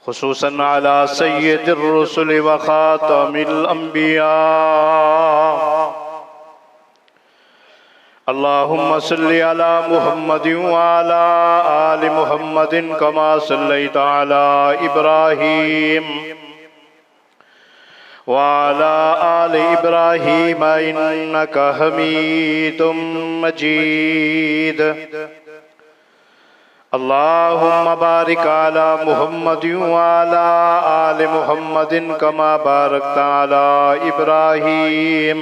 खुसूसन अला सय्यिदिर रुसुल व खातमिल अंबिया। अल्लाहुम्मा सल्लि अला मुहम्मदिन व अला आलि मुहम्मदिन कमा सल्लैता अला इब्राहीम व अला आलि इब्राहीम इन्नका हमीदुम मजीद। अल्लाहुम्मा बारिक अला मुहम्मदिन व अला आलि मुहम्मदिन कमा बारकता अला इब्राहीम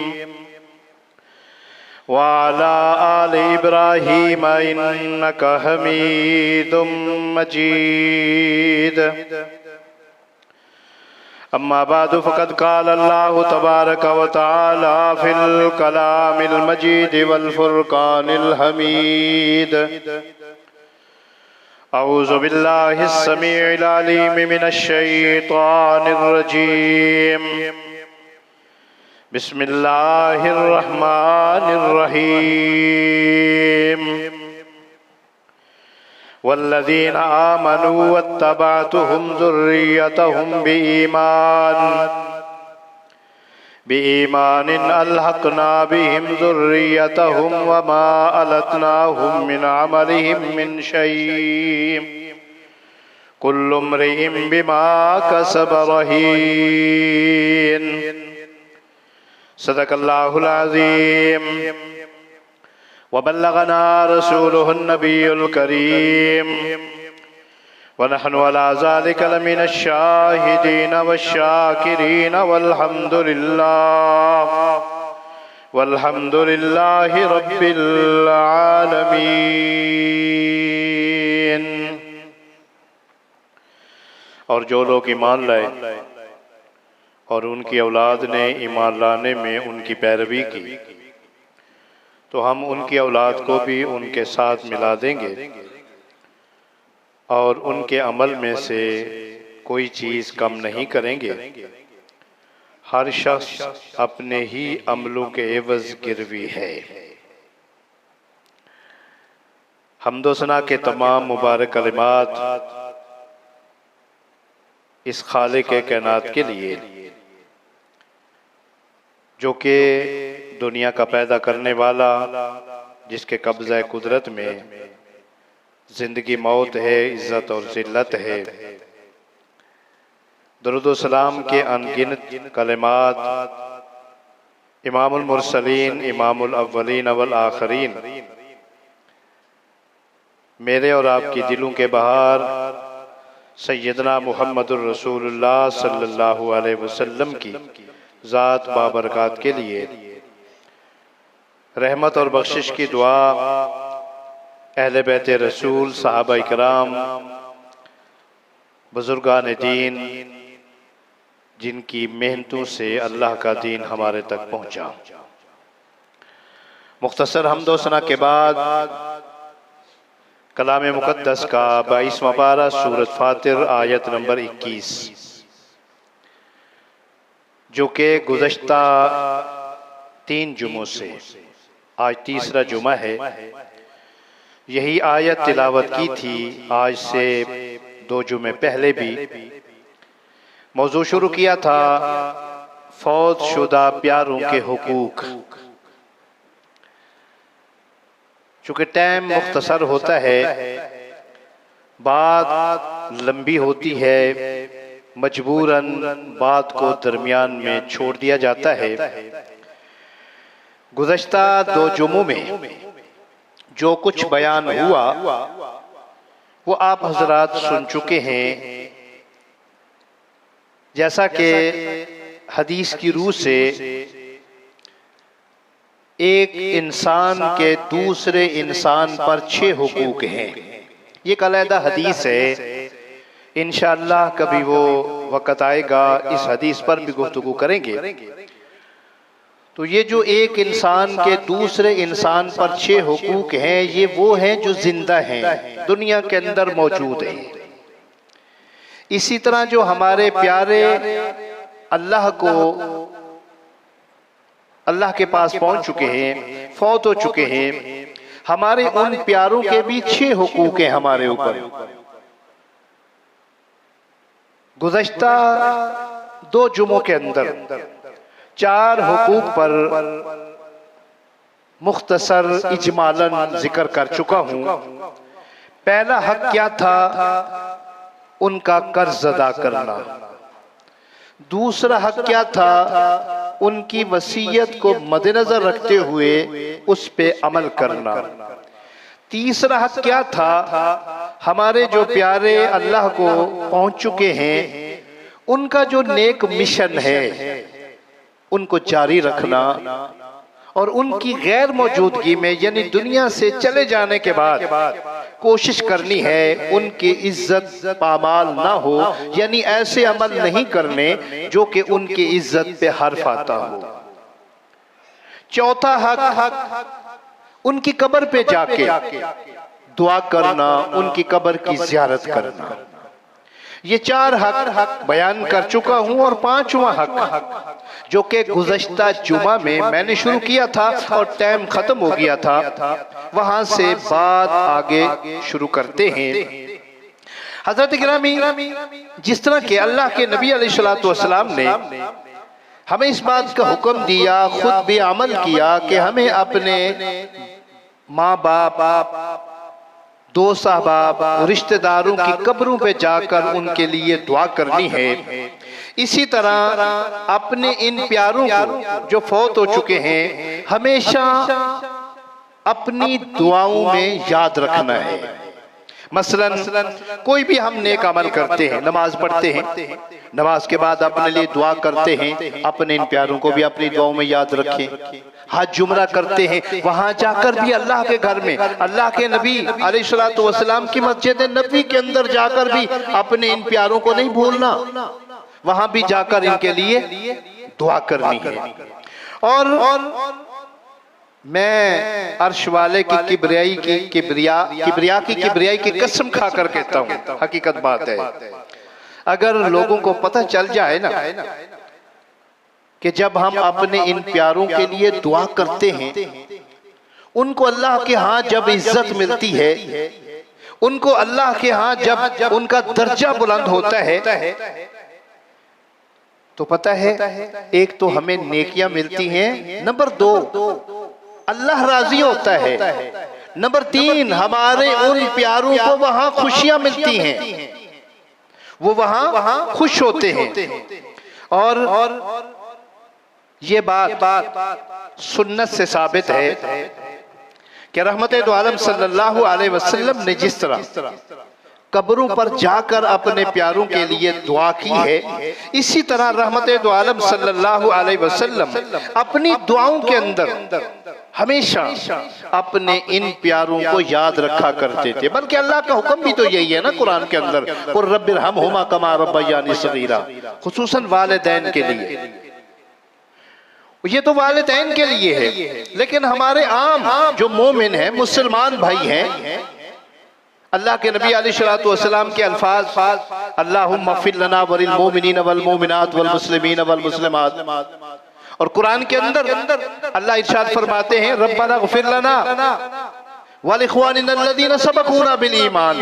व अला आलि इब्राहीम इन्नका हमीदुम मजीद। अम्मा बादु फ़क़द क़ाल अल्लाहु तबारक व तआला फ़िल कलामिल मजीद वल फ़ुरक़ानिल हमीद। अऊज़ु बिल्लाहिस समीइल अलीम मिनश शैतानिर रजीम। बिस्मिल्लाहिर रहमानिर रहीम। वल्लज़ीना आमनू वत्तबअतहुम ज़ुर्रिय्यतहुम बिईमानिन अल्हक़ना बिहिम ज़ुर्रिय्यतहुम वमा अलतनाहुम मिन अमलिहिम मिन शैइन कुल्लु इम्रिइन बिमा कसब रहीन। सदक़ल्लाहुल अज़ीम व बल्लगना रसूलुहुन नबियुल करीम व नहनु अला ज़ालिका लमिनश शाहिदीन वश्शाकिरीन वल्हम्दुलिल्लाहि रब्बिल आलमीन। और जो लोग ईमान लाए और उनकी औलाद ने ईमान लाने में उनकी पैरवी की तो हम उनकी औलाद को भी उनके साथ मिला देंगे और उनके अमल में से कोई चीज़ कम नहीं करेंगे। हर शख्स अपने ही अमलों के एवज़ गिरवी है। हम्दो सना के तमाम मुबारक कलिमात इस खालिक़े कायनात के लिए जो कि दुनिया का पैदा करने वाला, जिसके कब्ज़ा कुदरत में ज़िंदगी मौत है, इज़्ज़त और ज़िल्लत है। दुरूद व सलाम के अनगिनत कलिमात इमामुल मुरसलीन, इमामुल अव्वलीन वल आखरीन, मेरे और आपकी दिलों के बहार सैयदना मुहम्मदुर रसूलुल्लाह सल्लल्लाहु अलैहि वसल्लम की ज़ात बाबरकात के लिए रहमत और बख्शिश की दुआ, अहले बैत रसूल, सहाबा इकराम, बुजुर्गान दीन, जिनकी मेहनतों से अल्लाह का दीन हमारे तक पहुँचा। मुख्तसर हम्दो सना के बाद कलाम मुक़द्दस का 22वां पारा सूरत फातिर आयत नंबर 21, जो कि गुज़श्ता 3 जुमों से आज तीसरा जुमा है, यही आयत तिलावत की थी। आज से 2 जुमे पहले भी मौजू शुरू किया था फौत शुदा प्यारों के हुकूक। चूँकि टाइम मुख्तसर होता है, बात लंबी होती है, मजबूरन बात को दरमियान में छोड़ दिया जाता है। गुज़श्ता 2 जुमों में जो कुछ बयान हुआ वो आप हजरात सुन चुके हैं। जैसा कि हदीस की रूह से एक इंसान के दूसरे इंसान पर 6 हुकूक हैं, ये अलहदा हदीस है। इंशाअल्लाह कभी वो वक़्त आएगा, इस हदीस पर भी गुफ्तगू करेंगे। तो ये जो एक इंसान के दूसरे इंसान पर 6 हुकूक हैं, ये वो हैं जो जिंदा हैं, दुनिया के अंदर मौजूद हैं। इसी तरह जो हमारे प्यारे अल्लाह को अल्लाह के पास पहुंच चुके हैं, फौत हो चुके हैं, हमारे उन प्यारों के भी 6 हुकूक हैं हमारे ऊपर। गुज़श्ता 2 जुमों के अंदर 4 हुकूक पर मुख्तसर इजमालन जिक्र कर चुका हूं। पहला हक क्या था? उनका कर्ज अदा करना। दूसरा हक क्या था? उनकी वसीयत को मद्देनजर रखते हुए उस पे अमल करना। तीसरा हक क्या था? हमारे जो प्यारे अल्लाह को पहुंच चुके हैं उनका जो नेक मिशन है उनको जारी रखना, और उनकी गैर मौजूदगी में यानी दुनिया से चले जाने के बाद कोशिश करनी है उनकी इज्जत पामाल ना हो, यानी ऐसे अमल नहीं करने जो कि उनकी इज्जत पे हर्फ आता हो। चौथा हक उनकी कब्र पे जाके दुआ करना, उनकी कब्र की ज़ियारत करना। ये 4 हक बयान कर चुका हूं, और 5वां हक जो कि गुज़श्ता जुमा में मैंने शुरू किया था और टाइम खत्म हो गया था, वहां से बात आगे शुरू करते हैं। हजरत गिरामी, जिस तरह के अल्लाह के नबी अलैहिस्सलातु वस्सलाम ने हमें इस बात का हुक्म दिया, खुद भी अमल किया कि हमें अपने माँ बाप, दोस्त अहबाब, रिश्तेदारों की कब्रों पे जाकर उनके लिए दुआ करनी है, इसी तरह अपने इन प्यारों को जो फौत हो चुके हैं हमेशा अपनी दुआओं में याद रखना है। मसलन कोई भी हम नेक अमल करते हैं, नमाज पढ़ते हैं, नमाज के बाद अपने लिए दुआ करते हैं, अपने इन प्यारों को भी अपनी दुआओं में याद रखें। हज जुमरा करते हैं, वहां जाकर भी अल्लाह के घर में, अल्लाह के नबी अलैहिस्सलातु वस्सलाम की मस्जिद नबी के अंदर जाकर भी अपने इन प्यारों को नहीं भूलना, वहां भी जाकर इनके लिए दुआ करनी है। और मैं अर्श वाले की किबरिया की कसम खाकर कहता हूं, हकीकत बात है, अगर लोगों को पता चल जाए ना कि जब हम अपने इन प्यारों के लिए दुआ करते हैं, उनको अल्लाह के यहाँ जब इज्जत मिलती है, उनको अल्लाह के यहाँ जब उनका दर्जा बुलंद होता है, तो पता है एक तो हमें नेकियां मिलती हैं, नंबर 2 अल्लाह राजी होता है, नंबर 3 हमारे उन प्यारों को वहां खुशियां मिलती हैं, वो वहां खुश होते हैं। और ये बात सुन्नत से साबित है कि रहमते दो आलम सल्लल्लाहु अलैहि वसल्लम ने जिस तरह कब्रों पर जाकर अपने प्यारों के लिए दुआ की है, इसी तरह रहमते दो आलम सल्लल्लाहु अलैहि वसल्लम अपनी दुआओं के अंदर हमेशा अपने इन प्यारों को याद रखा करते थे। बल्कि अल्लाह का हुक्म भी तो यही है ना कुरान के अंदर, कुर रब्बिरहमहुमा कमा रब्बयानी सगीरा, खुसूसन वालिदैन के लिए। ये तो वालिदैन के लिए है, लेकिन हमारे आम जो मोमिन हैं, मुसलमान भाई हैं, अल्लाह के नबी अलैहिस्सलातु वस्सलाम के अल्फाज अल्लाहुम्मा फ़िर लना वलिल मोमिनीन वल मोमिनात वल मुस्लिमीन वल मुस्लिमात, और कुरान के अंदर अल्लाह इरशाद फरमाते हैं रब्बना ग़फ़िर लना वल इख़्वानिना अल्लज़ीना सबक़ूना बिल ईमान।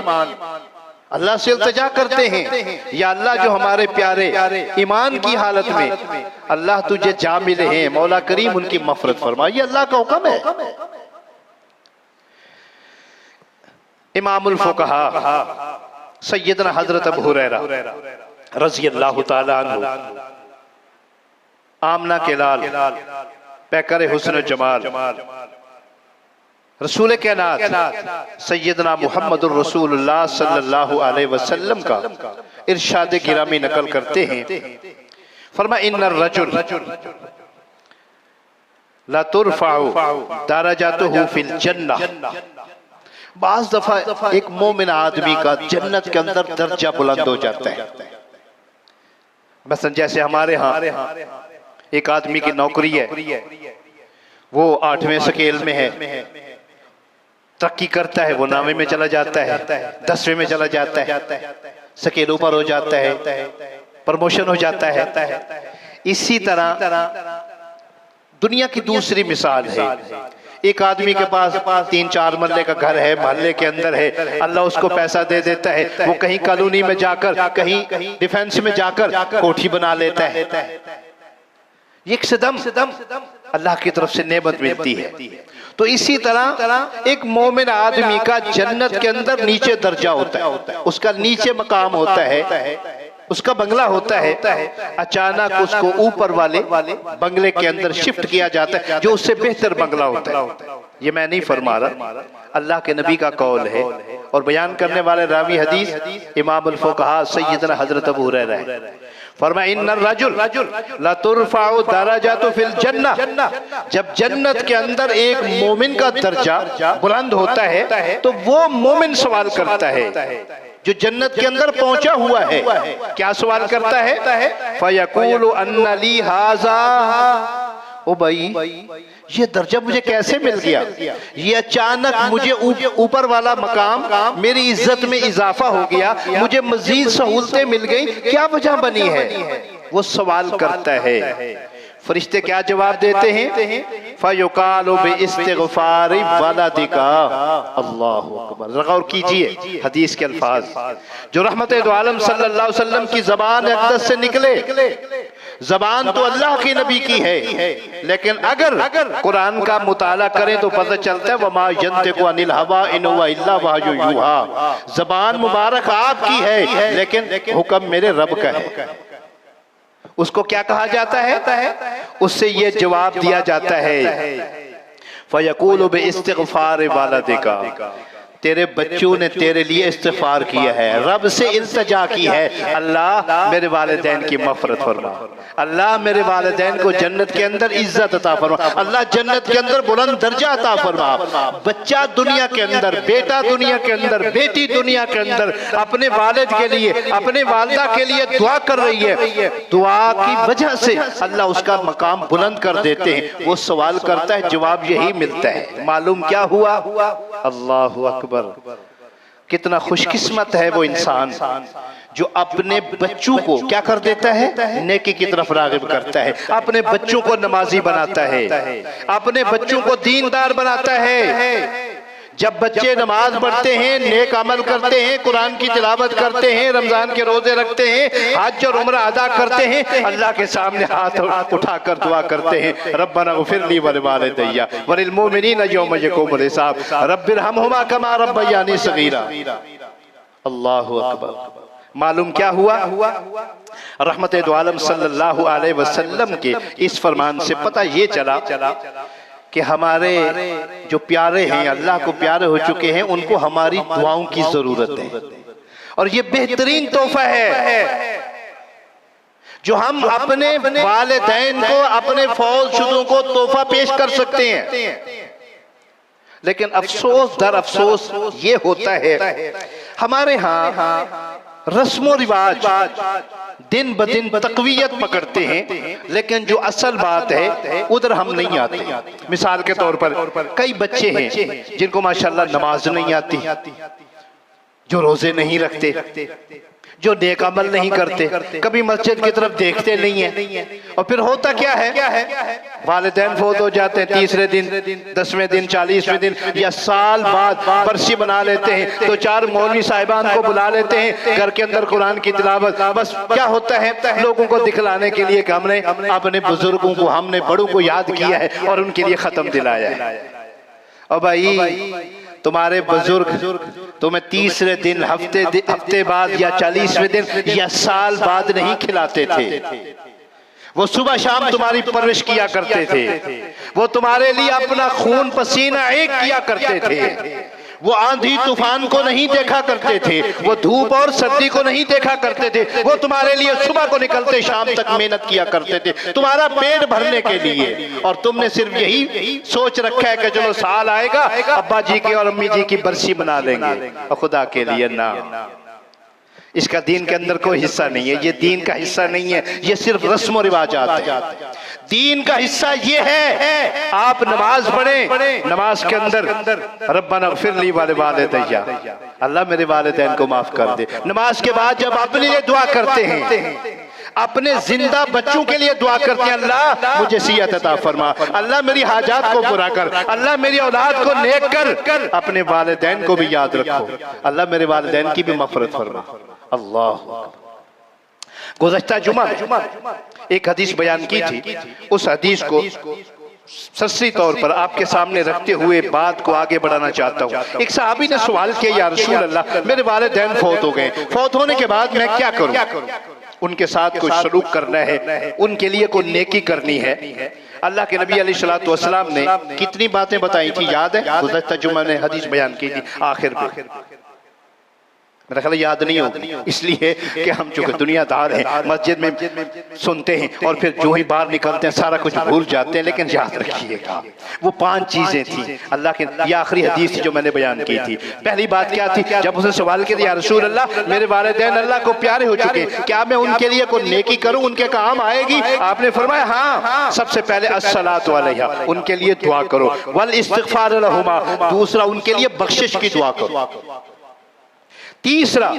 अल्लाह से इल्तिजा करते हैं, या अल्लाह जो हमारे प्यारे ईमान की हालत में अल्लाह तुझे जा मिले हैं, मौला करीम उनकी मग़फ़िरत फरमा। ये अल्लाह का हुक्म है। इमामुल फुक़हा सैयदना हज़रत अबू हुरैरा रज़ियल्लाहु ताला अन्हु, आमना के लाल, पैकर हुस्न जमाल, रसूल कायनात सैयदना मुहम्मदुर रसूलुल्लाह सल्लल्लाहु अलैहि वसल्लम का इरशाद गिरामी नकल करते हैं, फरमा इन्नर रजुल ला तुरफ़अु दरजातुहु फिल जन्नह। बाज़ दफा एक मोमिन आदमी का जन्नत के अंदर दर्जा बुलंद हो जाता है। मसलन जैसे हमारे यहाँ एक आदमी की नौकरी है, वो 8वें स्केल में है, तरक्की करता है, वो 9वें में चला जाता है, 10वें में चला जाता है, स्केल ऊपर हो जाता है, प्रमोशन हो जाता है। इसी तरह दुनिया की दूसरी मिसाल है, एक आदमी के पास 3-4 मरले का घर है, मोहल्ले के अंदर है, अल्लाह उसको पैसा दे देता है, वो कहीं कॉलोनी में जाकर, कहीं डिफेंस में जाकर कोठी बना लेता है। एक सदम अल्लाह की तरफ से नेमत मिलती है। तो इसी तरह एक मोमिन आदमी का जन्नत के अंदर नीचे दर्जा होता है, उसका नीचे मकाम होता है, उसका बंगला होता है, अचानक उसको ऊपर वाले बंगले के अंदर शिफ्ट किया जाता है जो उससे बेहतर बंगला होता है। ये मैं नहीं फरमा रहा, अल्लाह के नबी का कौल है। और बयान करने वाले रावी हदीस इमाम अल-फुक़हा सय्यदना हजरत अबू हुरैरा है। फरमाया इन्नर रजुल ला तुरफ़अउ दरजातु फिल जन्नह, जब जन्नत के अंदर एक मोमिन का दर्जा बुलंद होता है तो वो मोमिन सवाल करता है जो जन्नत के अंदर पहुंचा हुआ है। क्या सवाल करता है? फयक़ूलु अन्ना ली हाज़ा, ओ भाई ये दर्जा मुझे कैसे मिल गया? ये अचानक मुझे ऊपर वाला मकाम, मेरी इज्जत में इजाफा हो गया, मुझे मजीद सहूलतें मिल गई, क्या वजह बनी है? वो सवाल करता है। फरिश्ते क्या जवाब देते हैं? फ़युक़ालु बिइस्तिग़फ़ारि वलदिका। अल्लाहु अकबर। गौर कीजिए हदीस के अल्फाज जो रहमत दो आलम सल्लल्लाहु अलैहि वसल्लम की ज़बान अक़दस से निकले। ज़बान तो अल्लाह की नबी की है, लेकिन अगर कुरान का मुताला करें तो पता चलता है वमा यंतिक़ु अनिल हवा इन हुवा इल्ला वहयु यूहा। ज़बान मुबारक आपकी है, लेकिन हुक्म मेरे रब का है। उसको क्या कहा जाता है? उससे ये जवाब दिया जाता है फ़यक़ूलु बिइस्तिग़फ़ारि वलदिका, तेरे बच्चों ने तेरे लिए इस्तिग़फ़ार किया है, रब से इल्तिजा की है, अल्लाह मेरे वालिदैन की मग़फ़िरत फरमा, अल्लाह मेरे वालिदैन को जन्नत के अंदर इज्जत अता फरमा, अल्लाह जन्नत के अंदर बुलंद दर्जा अता फरमा। बच्चा दुनिया के अंदर, बेटा दुनिया के अंदर, बेटी दुनिया के अंदर अपने वालिद के लिए, अपने वालिदा के लिए दुआ कर रही है, दुआ की वजह से अल्लाह उसका मकाम बुलंद कर देते हैं। वो सवाल करता है, जवाब यही मिलता है। मालूम क्या हुआ? अल्लाहु अकबर। कितना खुशकिस्मत है वो इंसान जो अपने बच्चों को क्या कर देता है? नेकी की तरफ राग़िब करता है, अपने बच्चों को नमाजी बनाता है, अपने बच्चों को दीनदार बनाता है। जब बच्चे नमाज पढ़ते हैं, नेक अमल करते हैं, कुरान की तिलावत करते हैं, रमजान के रोजे रखते हैं, हज और उम्रा अदा करते हैं, अल्लाह के सामने हाथ उठाकर दुआ करते हैं, रब्बना ग़फ़िरली वलिवालिदैया वलिलमुमिनीना यौम यक़ूमुल हिसाब रब्बिरहमहुमा कमा रब्बयानी सग़ीरा। अल्लाहु अकबर। मालूम क्या हुआ? रहमत दो आलम सल्लल्लाहु अलैहि वसल्लम के इस फरमान से पता ये चला कि हमारे जो प्यारे हैं, अल्लाह को प्यारे हो चुके हैं, उनको हमारी दुआओं की जरूरत है। और ये बेहतरीन तोहफा है जो हम अपने वालिदैन को, अपने फौजशुदों को तोहफा पेश कर सकते हैं। लेकिन अफसोस दर अफसोस ये होता है हमारे यहाँ रस्मो रिवाज दिन ब दिन तक़वियत पकड़ते हैं, लेकिन जो असल बात है उधर हम नहीं आते। मिसाल के तौर पर कई बच्चे हैं जिनको माशाल्लाह नमाज नहीं आती, जो रोजे नहीं रखते, जो नेक अमल नहीं करते, कभी मस्जिद की तरफ देखते नहीं है। और फिर होता क्या है? वालिदैन फौत हो जाते हैं, तीसरे दिन, 10वें दिन, 40वें दिन या साल बाद बरसी बना लेते हैं, तो 4 मौलवी साहिबान को बुला लेते हैं घर के अंदर कुरान की तिलावत। बस क्या होता है? लोगों को दिखलाने के लिए कि हमने अपने बुजुर्गों को, हमने बड़ों को याद किया है और उनके लिए खत्म दिलाया है। और भाई तुम्हारे बुजुर्ग तुम्हें तीसरे दिन, हफ्ते बाद या 40वें दिन या साल बाद नहीं खिलाते थे। वो सुबह शाम तुम्हारी परवरिश किया करते थे, वो तुम्हारे लिए अपना खून पसीना एक किया करते थे, वो आंधी तूफान को नहीं देखा करते थे, वो धूप और सर्दी को नहीं देखा करते थे, वो तुम्हारे लिए सुबह को निकलते शाम तक मेहनत किया करते थे तुम्हारा पेट भरने के लिए। और तुमने सिर्फ यही सोच रखा है कि चलो साल आएगा अब्बा जी की और अम्मी जी की बरसी बना लेंगे। और खुदा के लिए ना, इसका दीन के अंदर कोई हिस्सा नहीं है, ये दीन का हिस्सा नहीं है, ये सिर्फ रस्म रिवाजात है। दीन का हिस्सा ये है आप नमाज पढ़ें, नमाज के अंदर रब्बना ग़फ़िरली वलिवालिदैया, अल्लाह मेरे वालिदैन को माफ कर दे। नमाज के बाद जब अपने लिए दुआ करते हैं, अपने जिंदा बच्चों के लिए दुआ करते हैं, अल्लाह मुझे सियत अता फरमा, अल्लाह मेरी हाजात को पूरा कर, अल्लाह मेरी औलाद को नेक कर, अपने वालिदैन को भी याद रखो, अल्लाह मेरे वालिदैन की भी मग़फ़िरत फरमा। अल्लाह। गुज़श्ता जुमा एक हदीस बयान की थी, उस हदीस को सस्ती तौर पर आपके सामने रखते हुए बात को आगे बढ़ाना चाहता हूँ। एक सहाबी ने सवाल किया, या रसूल अल्लाह, मेरे वालिदैन फौत हो गए, फौत होने के बाद मैं क्या करूँ? उनके साथ कुछ सलूक करना है, उनके लिए कोई नेकी करनी है। अल्लाह के नबी अलैहिस्सलातु वस्सलाम ने कितनी बातें बताई थी, याद है? गुज़श्ता जुमा ने हदीस बयान की थी आखिर में, मेरा ख्याल याद नहीं होगी, इसलिए कि हम चूंकि दुनियादार हैं, मस्जिद में सुनते हैं और फिर जो ही बाहर निकलते हैं सारा कुछ भूल जाते हैं। लेकिन याद रखिएगा वो 5 चीजें थी अल्लाह के, ये आखिरी हदीस थी जो मैंने बयान की थी। पहली बात क्या थी? जब उसने सवाल किया, या रसूल अल्लाह, मेरे वालिदैन अल्लाह को प्यारे हो चुके, क्या मैं उनके लिए कोई नेकी करूं, उनके काम आएगी? आपने फरमाया हाँ, सबसे पहले अस्सलातु अलैहा, उनके लिए दुआ करो, वल इस्तिग़फ़ार लहुमा, दूसरा उनके लिए बख्शिश की दुआ करो, तीसरा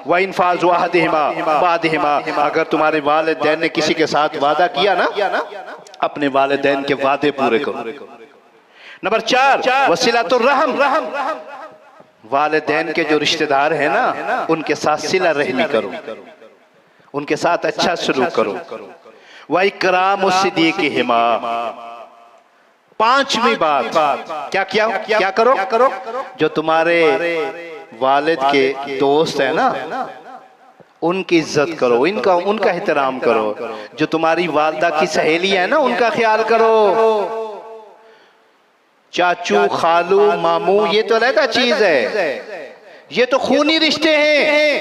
व इन्फाज़ु अहदिहिमा वादिहिमा, अगर तुम्हारे वालिदैन ने किसी के साथ वादा किया ना, अपने वालिदैन के वादे पूरे करो। नंबर 4 वसीलतुर रहम, वालिदैन के जो रिश्तेदार हैं ना, उनके साथ सिला रहमी करो, उनके साथ अच्छा सलूक करो। व इकरामुस सिद्दीक़िहिमा, 5वीं बात क्या करो? जो तुम्हारे वालिद के दोस्त है ना, उनकी इज्जत करो, उनका एहतराम करो। जो तुम्हारी वालदा की सहेली है ना, उनका ख्याल करो। चाचू, खालू, मामू, ये तो अलग चीज है, ये तो खूनी रिश्ते हैं।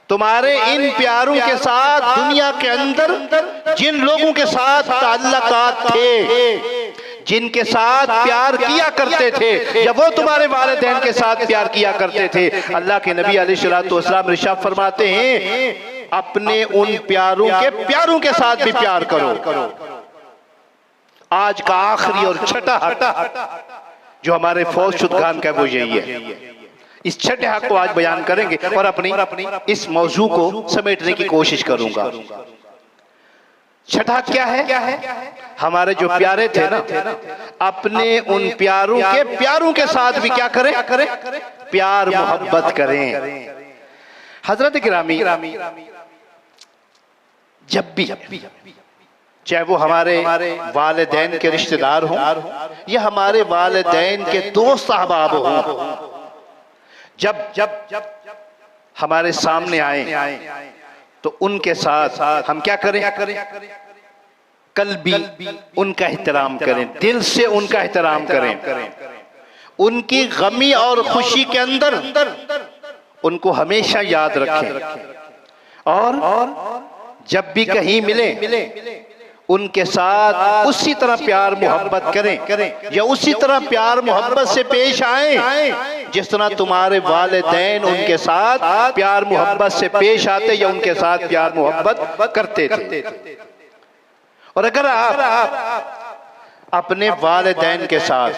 तुम्हारे इन प्यारों के साथ दुनिया के अंदर जिन लोगों के साथ ताल्लुकात थे, जिनके साथ प्यार किया करते थे, या वो तुम्हारे वालिदैन के साथ प्यार किया करते थे, अल्लाह के नबी अलैहिस्सलातु वस्सलाम इरशाद फरमाते हैं, अपने उन प्यारों के साथ भी प्यार करो। आज का आखिरी और छठा हक जो हमारे फौज शुदगान का वो यही है। इस छठे हक को आज बयान करेंगे और अपनी इस मौजू को समेटने की कोशिश करूंगा। छठा क्या है? हमारे जो प्यारे थे ना, अपने उन प्यारों के साथ भी क्या करें? प्यार मोहब्बत करें। हजरत गिरामी, जब भी चाहे वो हमारे वालिदैन के रिश्तेदार हों या हमारे वालिदैन के दोस्त अहबाब हों, जब हमारे सामने आए तो उनके साथ हम क्या करें? कल्बी उनका एहतराम करें, दिल से उनका एहतराम करें। उनकी गमी और खुशी के अंदर उनको हमेशा याद रखें और जब भी कहीं मिले उनके साथ उसी तरह प्यार मोहब्बत करें या उसी तरह प्यार मोहब्बत से पेश आए जिस तरह तुम्हारे वालिदैन उनके साथ प्यार मोहब्बत से पेश आते या उनके साथ प्यार मोहब्बत करते थे। और अगर आप अपने वालिदैन के साथ,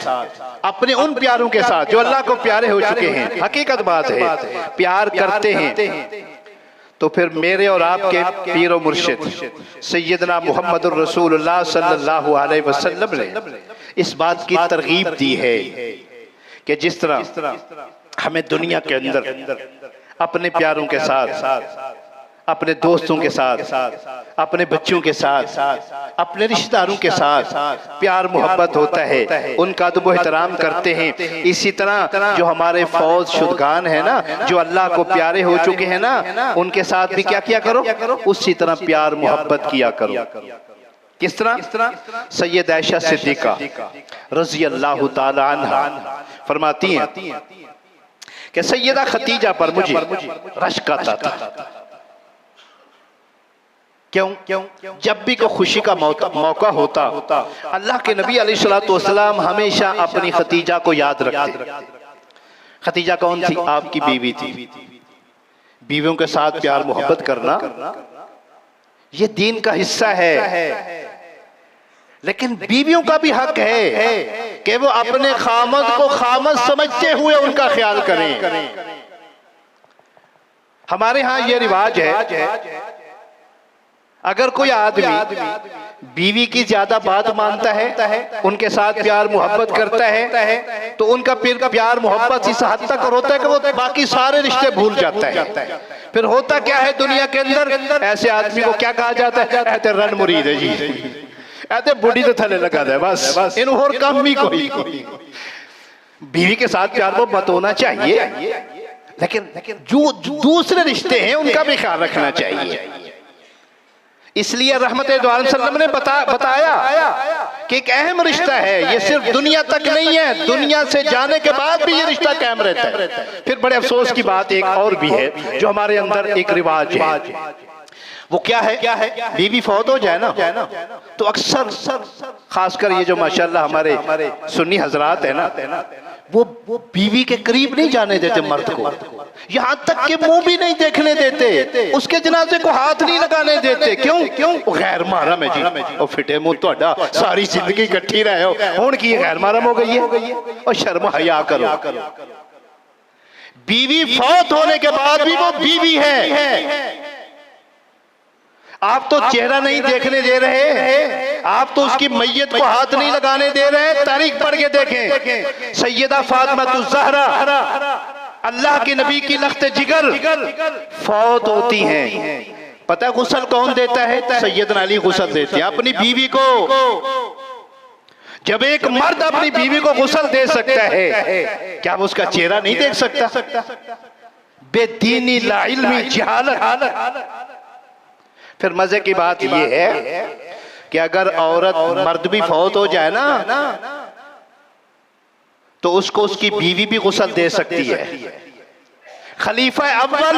अपने उन प्यारों के साथ जो अल्लाह को प्यारे हो चुके हैं, हकीकत बात है, प्यार करते हैं, तो फिर मेरे और आपके पीर और मुर्शिद सैयदना मुहम्मदुर रसूलुल्लाह सल्लल्लाहु अलैहि वसल्लम ने इस बात की तरगीब दी है कि जिस तरह हमें दुनिया के अंदर अपने प्यारों के साथ, अपने दोस्तों के साथ, अपने बच्चों के साथ, अपने रिश्तेदारों के साथ प्यार मोहब्बत होता है, उनका अदब व एहतराम करते हैं, इसी तरह जो हमारे फौज शुदगान है ना, जो अल्लाह को प्यारे हो चुके हैं ना, उनके साथ भी क्या किया करो? उसी तरह प्यार मोहब्बत किया करो। किस तरह? सैयद आयशा सिद्दीका रज़ी अल्लाह ताला अन्हा फरमाती हैं कि सैयदा खतीजा पर मुझे रश्क आता था। क्यों? जब भी कोई खुशी का मौका होता, अल्लाह के नबी अलैहिस्सलातु वस्सलाम हमेशा अपनी खतीजा को याद रखते। खतीजा कौन थी? आपकी बीवी थी। बीवियों के साथ प्यार मोहब्बत करना ये दीन का हिस्सा है, लेकिन बीवियों का भी हक है कि वो अपने खामद को खामद समझते हुए उनका ख्याल करें। हमारे यहाँ ये रिवाज है अगर कोई आदमी बीवी की ज्यादा बात मानता है, उनके साथ प्यार मोहब्बत करता है, तो उनका फिर प्यार मोहब्बत इस हद तक होता है कि वो बाकी सारे रिश्ते भूल जाता है। फिर होता क्या है दुनिया के अंदर, ऐसे आदमी को क्या कहा जाता है, ऐसे रन मुरीद है जी, ऐसे बुढ़ी तो थले लगा दे बस, इन और काम भी कोई। बीवी के साथ प्यार मोहब्बत होना चाहिए, लेकिन जो दूसरे रिश्ते हैं उनका भी ख्याल रखना चाहिए। इसलिए रहमत दो आलम सल्लम ने बताया कि एक अहम रिश्ता है, ये सिर्फ दुनिया तक नहीं है, दुनिया से जाने के बाद भी ये रिश्ता कायम रहता है। फिर बड़े अफसोस की बात एक और भी है, जो हमारे अंदर एक रिवाज है, वो क्या है, बीवी फौत हो जाए ना तो अक्सर खासकर ये जो माशाल्लाह हमारे सुन्नी हजरात है ना, वो बीवी के करीब नहीं जाने देते मर्द को, यहाँ तक के मुंह भी नहीं देखने देते, उसके जनाजे को हाथ नहीं लगाने देते। क्यों? वो गैर महरम है जी, और फिटे मुंह तो सारी जिंदगी इकट्ठी रहे हो, हुण की गैर महरम हो गई है, और शर्म हया करो। बीवी फौत होने के बाद भी वो बीवी है। आप तो चेहरा नहीं देखने दे रहे, आप तो उसकी मैयत को हाथ नहीं लगाने दे रहे। तारीख पढ़ के देखें, सैयदा फातिमा ज़हरा अल्लाह के नबी की लख्त जिगर फौत होती हैं। पता है गुस्ल कौन देता है? सैयदना अली गुस्ल देते हैं अपनी बीवी को। जब एक मर्द अपनी बीवी को गुस्ल दे सकता है, क्या वो उसका चेहरा नहीं देख सकता? बेदीनी लाइल्मी जहालत। फिर मजे की बात यह है कि अगर औरत मर्द भी फौत हो जाए ना, तो उसको उसकी बीवी भी गुस्ल दे सकती है। खलीफा अव्वल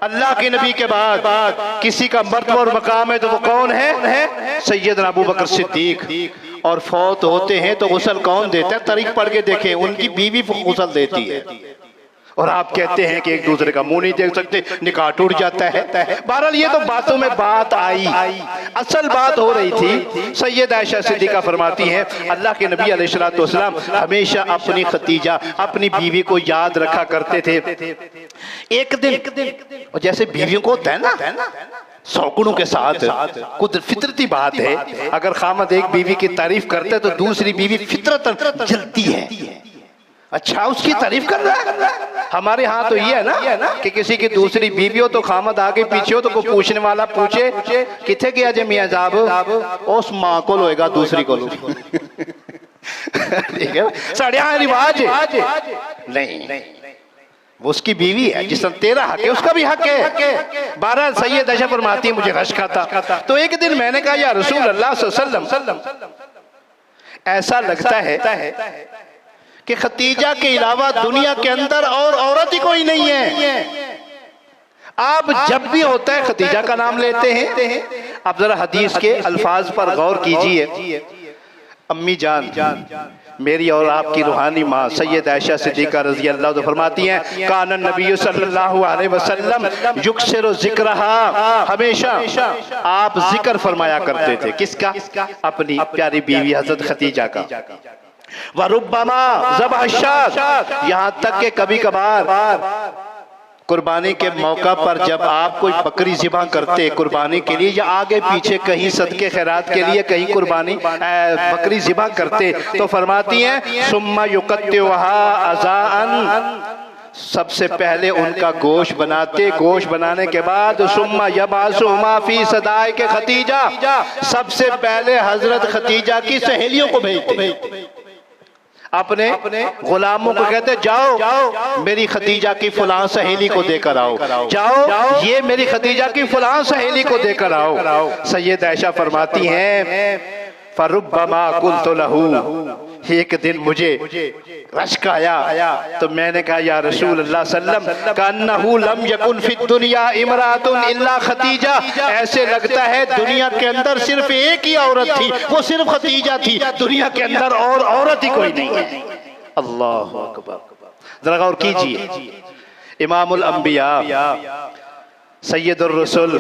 अल्लाह के नबी के बाद किसी का मर्तबा और मकाम है तो वो कौन है? सैयदना अबू बकर सिद्दीक। और फौत होते हैं तो गुस्ल कौन देता है? तारीख पढ़ के देखें, उनकी बीवी गुस्ल देती है। और आप कहते हैं कि एक दूसरे का मुंह नहीं देख सकते, निकाह टूट जाता है। बहरहाल ये तो बातों में बात आई, असल बात हो रही थी। सैयद आयशा सिद्दीका फरमाती हैं अल्लाह के नबी अलैहिस्सलातु वस्सलाम हमेशा अपनी खतीजा, अपनी बीवी को याद रखा करते थे। एक दिन, और जैसे बीवियों को होता है ना शौकुनों के साथ, कुछ फितरती बात है, अगर खामद एक बीवी की तारीफ करते तो दूसरी बीवी फितरतन जलती है। अच्छा, उसकी तारीफ कर रहा है। हमारे यहाँ तो ये है ना कि किसी की दूसरी बीवी हो तो खामद आगे पीछे हो तो कोई पूछने वाला पूछे किथे गया जे मियां साहब, उस माँ को लोएगा दूसरी को लो। ठीक है, साढ़े यहाँ रिवाज नहीं, वो उसकी बीवी है, जिस तरह तेरा हक है उसका भी हक है। 12 सैयद आयशा फरमाती है मुझे रश्क था, तो एक दिन मैंने कहा या रसूल अल्लाह सल्लल्लाहु अलैहि वसल्लम, ऐसा लगता है कि खतीजा के अलावा दुनिया के अंदर और औरत ही कोई नहीं है। आप जब भी होता है खतीजा का नाम लेते हैं। अब जरा हदीस के अल्फाज पर गौर कीजिए। अम्मी जान मेरी और आपकी रूहानी माँ सैयद आयशा सिद्दीका रज़ी अल्लाह अन्हा फरमाती हैं कानन नबी सल्लल्लाहु अलैहि वसल्लम युक्सिरु ज़िक्रहा, हमेशा आप जिक्र फरमाया करते थे। किसका? अपनी प्यारी बीवी हज़रत खतीजा का। वरुब्बमा ज़बह शात, यहाँ तक के कभी कभार कुर्बानी के मौका पर जब आप कोई बकरी ज़िबा करते कुर्बानी के लिए, या आगे पीछे कहीं सदके खैरात के लिए कहीं कुर्बानी बकरी ज़िबा करते, तो फरमाती हैं सुम्मा युकत्तिउहा अज़ाअन, सबसे पहले उनका गोश्त बनाते, गोश्त बनाने के बाद सुम्मा यबासुहुमा फी सदाए के खतीजा, सबसे पहले हजरत खतीजा की सहेलियों को भेजते, अपने गुलामों को कहते जाओ मेरी खतीजा की फलां सहेली को देकर आओ, जाओ ये मेरी खतीजा की फलां सहेली को देकर आओ। सैयद आयशा फरमाती हैं फरुब्बमा कुल्तु लहू, एक दिन मुझे रश्क आया तो मैंने कहा या रसूल अल्लाह सल्लम कन्नहु लम यकुन फिद दुनिया इमरातुन इल्ला खतीजा, ऐसे लगता है दुनिया के अंदर सिर्फ एक ही औरत थी, वो सिर्फ खतीजा थी, दुनिया के अंदर और औरत ही कोई नहीं है। अल्लाह अकबर। जरा गौर कीजिए, इमामुल अंबिया सैयदुर रसूल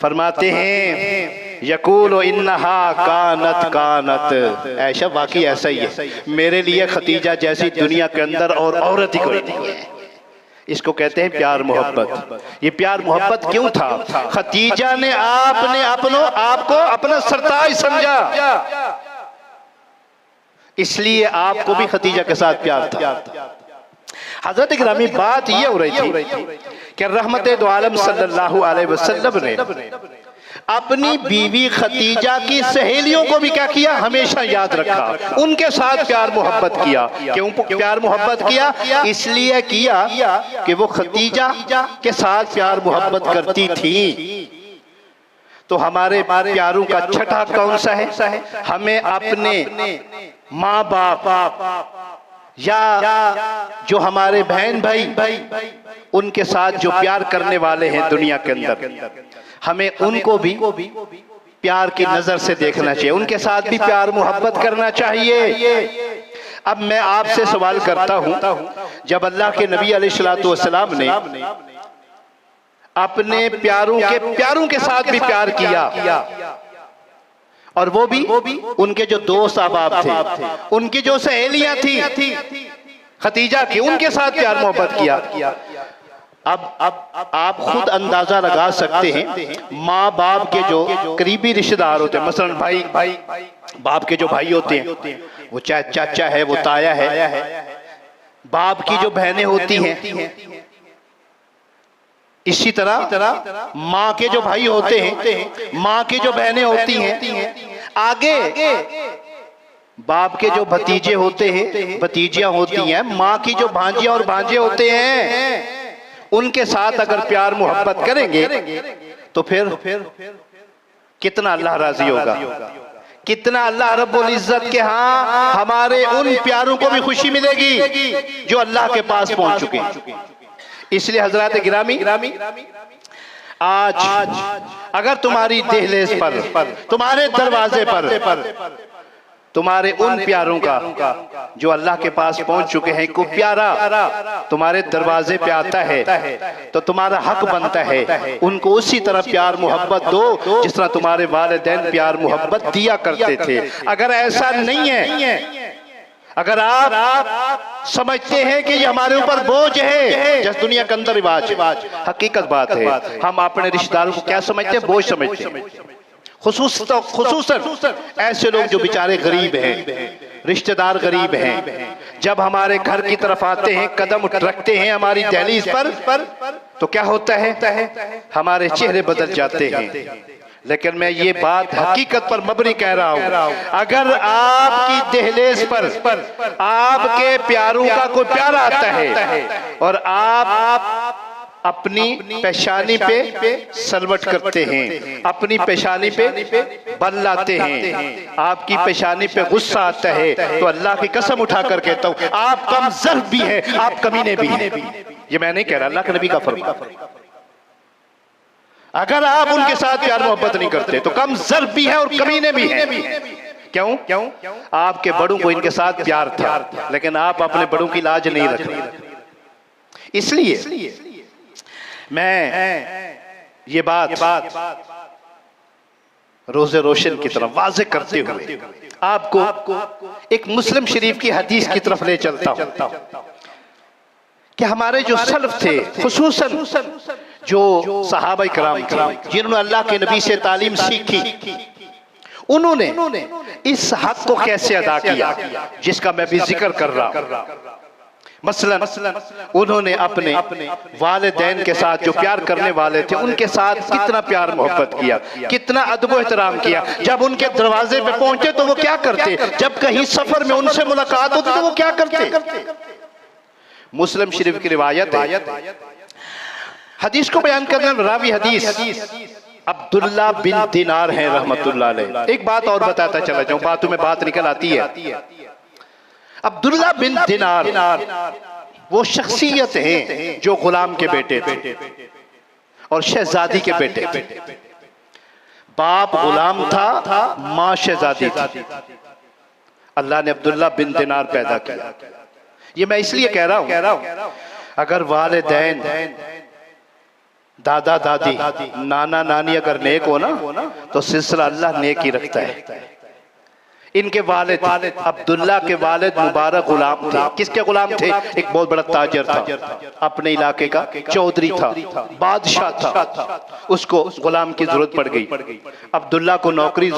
फरमाते हैं यकूल इन्नहा कानत, ऐशा वाकई ऐसा ही है, मेरे लिए खतीजा जैसी दुनिया के अंदर और औरत ही कोई नहीं है। इसको कहते हैं प्यार मोहब्बत। ये प्यार मोहब्बत क्यों था? खदीजा ने आपने आपको अपना सरताज समझा, इसलिए आपको भी खदीजा के साथ प्यार था। हजरत गिरामी बात ये हो रही थी कि रहमत दो आलम सल्लल्लाहु अलैहि वसल्लम ने अपनी बीवी खदीजा की सहेलियों को भी क्या किया? हमेशा याद रखा, उनके साथ प्यार मोहब्बत किया। क्यों प्यार मोहब्बत किया? इसलिए किया कि वो खदीजा के साथ प्यार मोहब्बत करती थी। तो हमारे प्यारों का छठा कौन सा है? हमें अपने माँ बाप या जो हमारे बहन भाई उनके साथ जो प्यार करने वाले हैं दुनिया के अंदर, हमें उनको भी प्यार की नजर से देखना चाहिए, उनके साथ भी प्यार मोहब्बत करना चाहिए। अब मैं आपसे सवाल करता हूं, जब अल्लाह के नबी अलैहिस्सलातु वस्सलाम ने अपने प्यारों के साथ भी प्यार किया, और वो भी उनके जो दोस्त अहबाब थे, उनकी जो सहेलियां थी खदीजा की, उनके साथ प्यार मोहब्बत किया। अब आप खुद अंदाजा लगा सकते हैं, माँ बाप के जो करीबी रिश्तेदार होते हैं, मसलन भाई बाप के जो भाई होते हैं, वो चाहे चाचा है, वो ताया है, बाप की जो बहनें होती हैं, इसी तरह माँ के जो भाई होते हैं, माँ की जो बहनें होती हैं, आगे बाप के जो भतीजे होते हैं, भतीजियां होती हैं, माँ की जो भांजियां और भांजे होते हैं, उनके साथ अगर प्यार मोहब्बत करेंगे तो फिर कितना अल्लाह राजी होगा, कितना अल्लाह रब्बुल इज्जत के हाँ हमारे उन प्यारों को भी खुशी मिलेगी जो अल्लाह के पास पहुंच चुके हैं। इसलिए हजरत गिरामी, आज अगर तुम्हारी दहलीज पर, तुम्हारे दरवाजे पर तुम्हारे उन प्यारों का जो अल्लाह के पास पहुंच चुके हैं, को प्यारा तुम्हारे दरवाजे पे आता है, तो तुम्हारा हक बनता है उनको उसी तरह प्यार मोहब्बत दो जिस तरह तुम्हारे वालिदैन प्यार मोहब्बत दिया करते थे। अगर ऐसा नहीं है, अगर आप समझते हैं कि ये हमारे ऊपर बोझ है, जैसे दुनिया के अंदर रिवाज, हकीकत बात है, हम अपने रिश्तेदारों को क्या समझते हैं? बोझ समझते हैं। खुसूसन ऐसे लोग जो बेचारे गरीब हैं, रिश्तेदार गरीब हैं, जब हमारे घर की तरफ आते हैं, कदम रखते हैं हमारी दहलीज पर, तो क्या होता है? हमारे चेहरे बदल जाते हैं। लेकिन मैं ये बात हकीकत पर मबनी कह रहा हूं, अगर आपकी दहलीज पर आपके प्यारों का कोई प्यार आता है और आप अपनी पेशानी पे सलवट करते हैं, अपनी पेशानी पे बल लाते हैं, आपकी पेशानी पे गुस्सा आता है, तो अल्लाह की कसम उठा कर कहता हूं आप कम ज़र्फ भी है, आप कमीने भी हैं। ये मैं नहीं कह रहा, अल्लाह के नबी का फरमान। अगर आप उनके साथ प्यार मोहब्बत नहीं करते तो कम ज़र्फ भी है और कमीने भी हैं। क्यों? आपके बड़ों को इनके साथ प्यार था, लेकिन आप अपने बड़ों की लाज नहीं रख रहे। इसलिए मैं ये बात रोज़े रोशन की तरफ वाज़े करते हुए आपको एक मुस्लिम शरीफ की हदीस की तरफ ले चलता हूं कि हमारे जो सल्फ थे, खुसूसन जो सहाबा किराम थे, जिन्होंने अल्लाह के नबी से तालीम सीखी, उन्होंने इस हक को कैसे अदा किया जिसका मैं भी जिक्र कर रहा हूं। मसलन उन्होंने अपने वालिदैन के साथ जो प्यार करने वाले थे, उनके साथ कितना प्यार मोहब्बत किया, कितना अदब एहतराम किया। जब उनके दरवाजे पे पहुंचे तो वो क्या करते? जब कहीं सफर में उनसे मुलाकात होती तो वो क्या करते? मुस्लिम शरीफ की रिवायत है, हदीस को बयान करने रावी हदीस अब्दुल्ला बिन दिनार हैं रहमतुल्लाह अलैह। एक बात और बताता चला जाऊं, बातों में बात निकल आती है। अब्दुल्ला बिन दिनार वो शख्सियत है जो गुलाम के बेटे थे और शहजादी के बेटे थे। बाप गुलाम था, माँ शहजादी थी। अल्लाह ने अब्दुल्ला बिन दिनार पैदा किया। ये मैं इसलिए कह रहा हूं, अगर वालिदैन, दादा दादी, नाना नानी अगर नेक हो ना तो सिलसिला अल्लाह नेक ही रखता है। इनके वालिद अब्दुल्ला के वालिद मुबारक गुलाम थे। किसके गुलाम थे? एक बहुत बड़ा ताजर था, अपने इलाके का चौधरी था, बादशाह था, उसको गुलाम की जरूरत पड़ गई। अब्दुल्ला को नौकरी,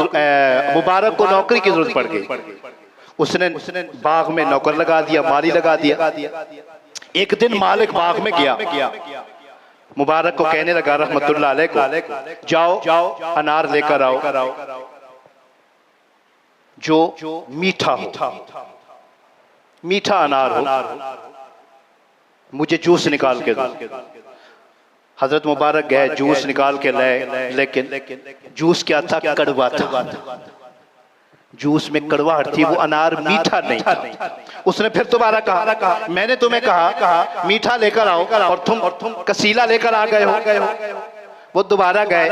मुबारक को नौकरी की जरूरत पड़ गई। उसने बाग में नौकर लगा दिया, माली लगा दिया। एक दिन मालिक बाग में गया, मुबारक को कहने लगा रहमतुल्लाह अलैह को, जाओ अनार लेकर आओ जो मीठा हो, मीठा अनार हो, मुझे जूस निकाल के दो। हजरत मुबारक गए, जूस निकाल के लाए, लेकिन जूस क्या था? कड़वा था। जूस में कड़वाहट थी, वो अनार मीठा नहीं था। उसने फिर दोबारा कहा, मैंने तुम्हें कहा मीठा लेकर आओ और तुम कसीला लेकर आ गए हो। वो दोबारा गए,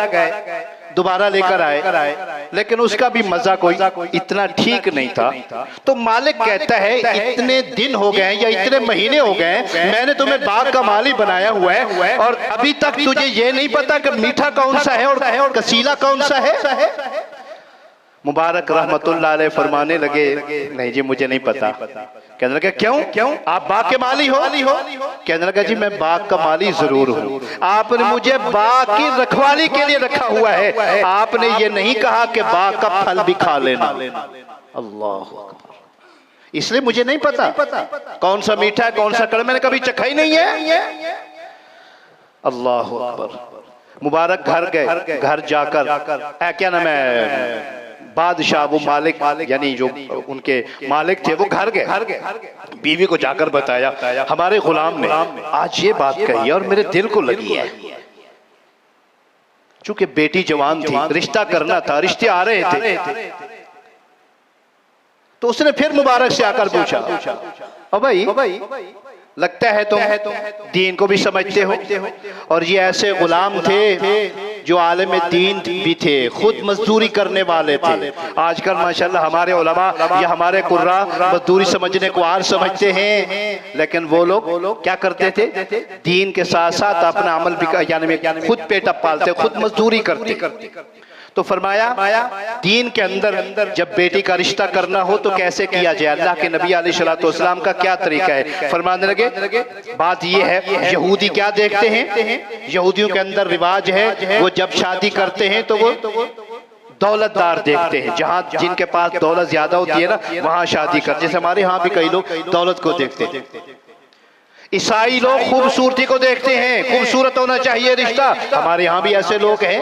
दोबारा लेकर आए, लेकिन उसका भी मजा कोई इतना ठीक नहीं था। तो मालिक कहता है इतने दिन हो गए या इतने महीने हो गए, मैंने तुम्हें बाग का माली बनाया हुआ है और अभी तक तुझे ये नहीं पता कि मीठा कौन सा है और कसीला कौन सा है। मुबारक रहमतुल्लाह अलैह फरमाने लगे, नहीं जी मुझे नहीं पता। कहने लगे क्यों? आप बाग के माली हो? कहने लगा जी मैं बाग का माली जरूर हूँ, आपने मुझे बाग की रखवाली के लिए रखा हुआ है, आपने ये नहीं कहा कि बाग का फल भी खा लेना। अल्लाह अकबर। इसलिए मुझे नहीं पता कौन सा मीठा है कौन सा कड़वा, मैंने कभी चखा ही नहीं है। अल्लाह अकबर। मुबारक घर गए, घर जाकर क्या नाम है, बादशाह वो मालिक यानी जो उनके मालिक थे वो घर गए, बीवी को जाकर बताया हमारे गुलाम ने आज ये बात कही और मेरे दिल को लगी है। चूंकि बेटी जवान थी, रिश्ता करना था, रिश्ते आ रहे थे, तो उसने फिर मुबारक से आकर पूछा, ओ भाई लगता है तुम दीन को भी समझते हो, और ये ऐसे गुलाम थे जो आलिम दीन भी थे, खुद मजदूरी करने वाले थे। आजकल माशाल्लाह हमारे उलमा या हमारे कुर्रा मजदूरी समझने को आर समझते हैं, लेकिन वो लोग क्या करते थे? दीन के साथ साथ अपना अमल भी यानी खुद पेट पालते, खुद मजदूरी करते। तो फरमाया दीन के अंदर जब बेटी का रिश्ता करना हो तो कैसे किया जाए, अल्लाह के नबी अलैहिस्सलातु वस्सलाम का क्या तरीका है। फरमाने लगे बात ये है, यहूदी क्या देखते हैं, यहूदियों के अंदर रिवाज है वो जब शादी करते हैं तो वो दौलतदार देखते हैं, जहाँ जिनके पास दौलत ज्यादा होती है ना वहां शादी कर। जैसे हमारे यहाँ भी कई लोग दौलत को देखते हैं। ईसाई लोग खूबसूरती को देखते हैं, खूबसूरत होना चाहिए रिश्ता, हमारे यहाँ भी ऐसे लोग हैं।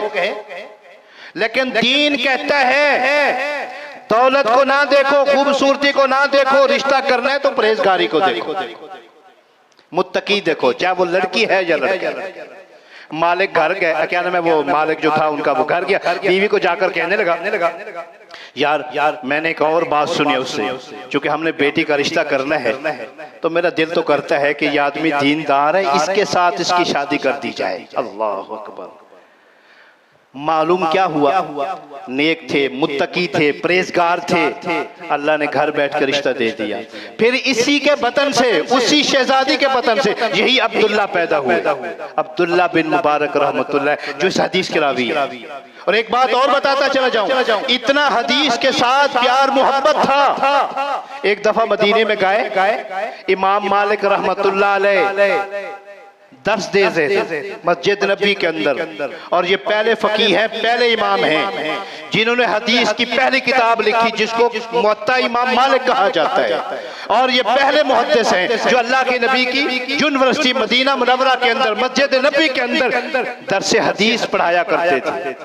लेकिन दीन कहता है दौलत को ना देखो, खूबसूरती को ना देखो, रिश्ता करना है तो परहेजगारी को देखो, मुत्तकी देखो, चाहे वो लड़की है या लड़का। मालिक घर गए, क्या नाम है वो मालिक जो था उनका, वो घर गया, बीवी को जाकर कहने लगा यार मैंने एक और बात सुनी उससे, क्योंकि हमने बेटी का रिश्ता करना है तो मेरा दिल तो करता है कि ये आदमी दीनदार है, इसके साथ इसकी शादी कर दी जाए। अल्लाह अकबर। मालूम क्या हुआ, नेक थे, मुत्तकी थे, परहेजगार थे, अल्लाह ने घर बैठकर रिश्ता दे दिया। फिर इसी के बतन से, उसी शहजादी के बतन से यही अब्दुल्ला पैदा हुए, अब्दुल्ला बिन मुबारक रहमतुल्लाह, जो इस हदीस के रावी है। और एक बात और बताता चला जाऊं, इतना हदीस के साथ प्यार मोहब्बत था। एक दफा मदीने में गए, इमाम मालिक रहमतुल्लाह अलैह दर्स दे रहे थे मस्जिद नबी के अंदर, और ये पहले फकीह हैं, पहले इमाम हैं जिन्होंने हदीस की पहली किताब लिखी जिसको मुअत्ता इमाम मालिक कहा जाता है, और ये पहले मुहद्दिस हैं जो अल्लाह के नबी की यूनिवर्सिटी मदीना मुनव्वरा के अंदर मस्जिद नबी के अंदर दर्स हदीस पढ़ाया करते थे।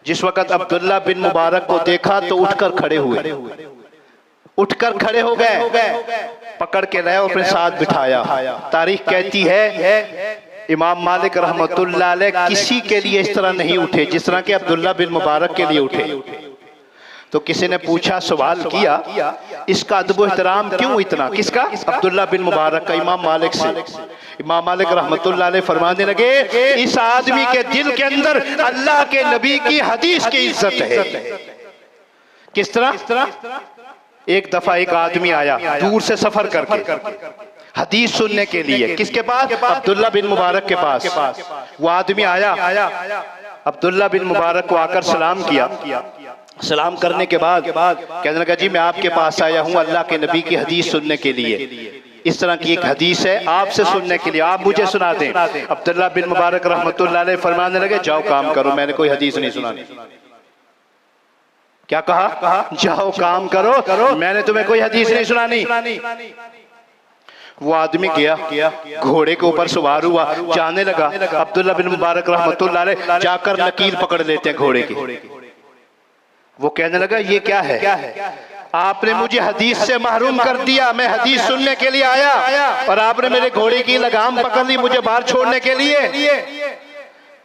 जिस वक्त अब्दुल्ला बिन मुबारक को देखा तो उठकर खड़े हुए, उठकर खड़े हो गए, पकड़ के लाए और अपने साथ बिठाया। तारीख कहती है इमाम मालिक रहमतुल्लाह अलैह किसी के लिए इस तरह नहीं उठे जिस तरह के अब्दुल्ला बिन मुबारक के लिए उठे। तो किसी ने पूछा, सवाल किया, इसका अदब एहतराम क्यों इतना, किसका? अब्दुल्ला बिन मुबारक का, इमाम मालिक से। इमाम मालिक रहमतुल्लाह अलैह फरमाने लगे इस आदमी के दिल के अंदर अल्लाह के नबी की हदीस की इज्जत है। किस तरह? एक दफा एक आदमी आया दूर से सफर करके हदीस सुनने के लिए, किसके पास? अब्दुल्ला बिन मुबारक के पास। वो आदमी आया, अब्दुल्ला बिन मुबारक को आकर सलाम किया, सलाम करने के बाद कहने लगा जी मैं आपके पास आया हूँ अल्लाह के नबी की हदीस सुनने के लिए। इस तरह की एक हदीस है आपसे सुनने के लिए, आप मुझे सुना दें। अब्दुल्लाह बिन मुबारक रहमतुल्लाह अलैह फरमाने लगे जाओ काम करो, मैंने कोई हदीस नहीं सुनानी। क्या कहा? जाओ काम करो, मैंने तुम्हें कोई हदीस नहीं सुनानी। वो आदमी गया, घोड़े के ऊपर सवार हुआ, जाने लगा। अब्दुल्लाह बिन मुबारक रहमतुल्लाह अलैह जाकर नकील पकड़ लेते हैं घोड़े की। वो कहने लगा ये क्या है? आपने मुझे हदीस से महरूम कर दिया, मैं हदीस सुनने के लिए आया और आपने मेरे घोड़े की लगाम पकड़ ली मुझे बाहर छोड़ने के लिए।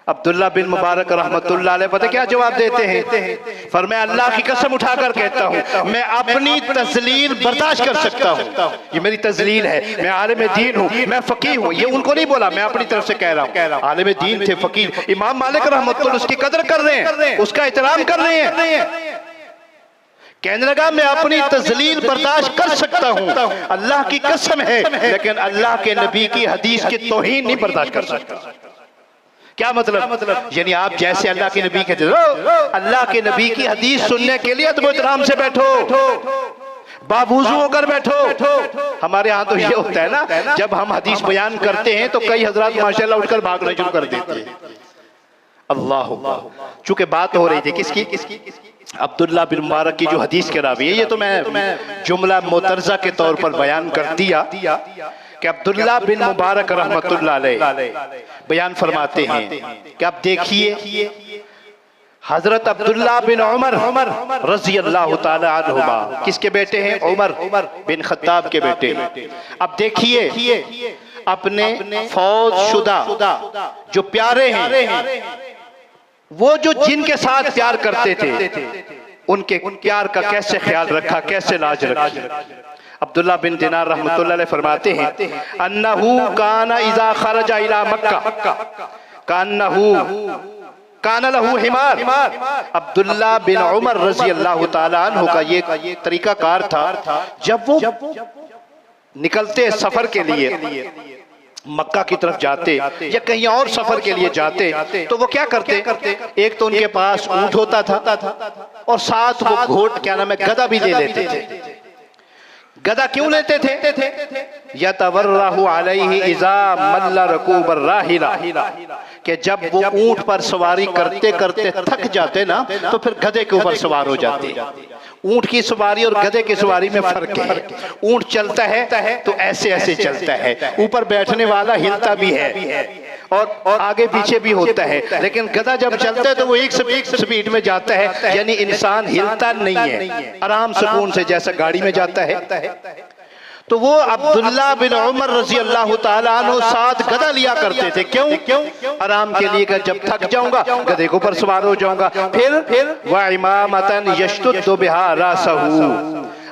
अब्दुल्लाह बिन मुबारक रहमतुल्लाह अलैह पता क्या जवाब देते हैं? फरमाया अल्लाह की कसम उठाकर कहता हूँ मैं अपनी तजलील बर्दाश्त कर सकता हूँ, ये मेरी तजलील है, मैं आलिम दीन हूँ, मैं फकीह हूँ। ये उनको नहीं बोला, मैं अपनी तरफ से कह रहा हूँ। आलिम दीन थे, फकीह, इमाम मालिक रहमतुल्लाह उसकी कदर कर रहे हैं, उसका एहतराम कर रहे हैं। कहने लगा मैं अपनी तजलील बर्दाश्त कर सकता हूँ, अल्लाह की कसम है, लेकिन अल्लाह के नबी की हदीस की तौहीन नहीं बर्दाश्त कर सकता। क्या मतलब? यानी आप जैसे अल्लाह के नबी कहते हो, अल्लाह के नबी की हदीस सुनने के लिए तुम एहतराम से बैठो, बावुज़ू होकर बैठो। हमारे यहाँ तो ये होता है ना, जब हम हदीस बयान करते हैं तो कई हजरात माशाल्लाह उठकर भागना शुरू कर देते हैं। अल्लाह, चूंकि बात हो रही थी किसकी? अब्दुल्लाह बिन मुबारक की जो हदीस के रावी है, ये तो मैं जुमला मोतरजा के तौर पर बयान कर दिया कि अब्दुल्लाह बिन मुबारक रहमतुल्लाह अलैह बयान फरमाते हैं कि आप देखिए हजरत अब्दुल्लाह बिन उमर रज़ी अल्लाह ताला अन्हुमा किसके बेटे हैं? उमर बिन खत्ताब के बेटे। अब देखिए अपने फौज शुदा जो प्यारे हैं, वो जो जिनके साथ प्यार करते थे उनके प्यार का कैसे ख्याल रखा, कैसे लाज रखी। अब्दुल्लाह बिन दिनार रहमतुल्लाह अलैह फरमाते हैं अन्नहु काना इज़ा खरजा इला मक्का कान्नहु काना लहू हिमार। अब्दुल्लाह बिन उमर रज़ी अल्लाह ताला अन्हु का ये तरीका कार था, जब वो निकलते सफर के लिए मक्का की तरफ जाते या कहीं और सफर के लिए जाते तो वो क्या करते? एक तो उनके पास ऊंट होता था और साथ वो घोड़ क्या नाम है गधा भी ले लेते थे। गधा क्यों लेते थे? यतवर्रहु अलैहि इज़ा मल्ला रकूबर राहिला, कि जब वो ऊंट पर सवारी करते करते थक जाते ना तो फिर गधे के ऊपर सवार हो जाते। ऊंट की सवारी और गधे की सवारी में फर्क है। ऊंट चलता है तो ऐसे ऐसे चलता है, ऊपर बैठने वाला हिलता भी है और आगे पीछे भी होता है, लेकिन गधा जब चलता है तो वो एक स्पीड में जाता है, यानी इंसान हिलता नहीं है, आराम सुकून से जैसा गाड़ी में जाता है। तो वो अब्दुल्लाह बिन उमर रज़ी अल्लाह ताला अन्हु साथ गधा लिया करते थे। क्यों? आराम के लिए, जब थक जाऊंगा गधे के ऊपर सवार हो जाऊंगा। फिर व इमामतन यशतुद्दु बिहा रासहू,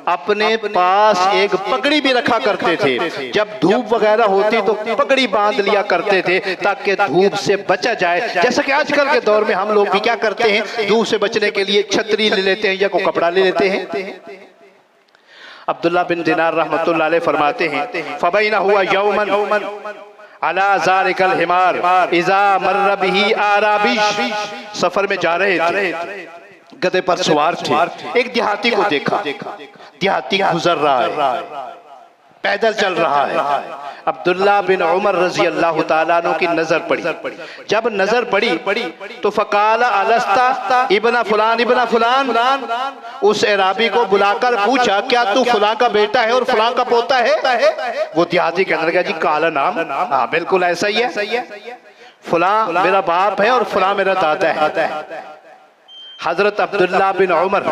अपने पास एक पगड़ी भी रखा करते थे। जब धूप वगैरह होती तो पगड़ी बांध लिया करते थे ताकि धूप से बचा जाए। जैसा कि आजकल के दौर में हम लोग भी क्या करते हैं, धूप से बचने के लिए छतरी ले लेते हैं या कोई कपड़ा ले लेते हैं। अब्दुल्लाह बिन दिनार रहमतुल्लाह अलैह फरमाते हैं फबैना हुआ यौमन अला ज़ालिकल हिमार इज़ा मर्र बिही आराबिश, सफर में जा रहे थे, गधे पर सवार थे, एक देहाती को देखा, देहाती गुजर रहा है, पैदल चल रहा है। अब्दुल्लाह बिन उमर रज़ी अल्लाह ताला अन्हु की नजर पड़ी। जब नजर पड़ी तो फकाला अलस्ता इब्न फुलान, उस एराबी को बुलाकर पूछा क्या तू फलां का बेटा है और फलां का पोता है? वो देहाती कहने लगा जी काला नाम, हाँ बिल्कुल ऐसा ही है, फलां मेरा बाप है और फलां मेरा दादा है। हजरत अब्दुल्लाह बिन उमर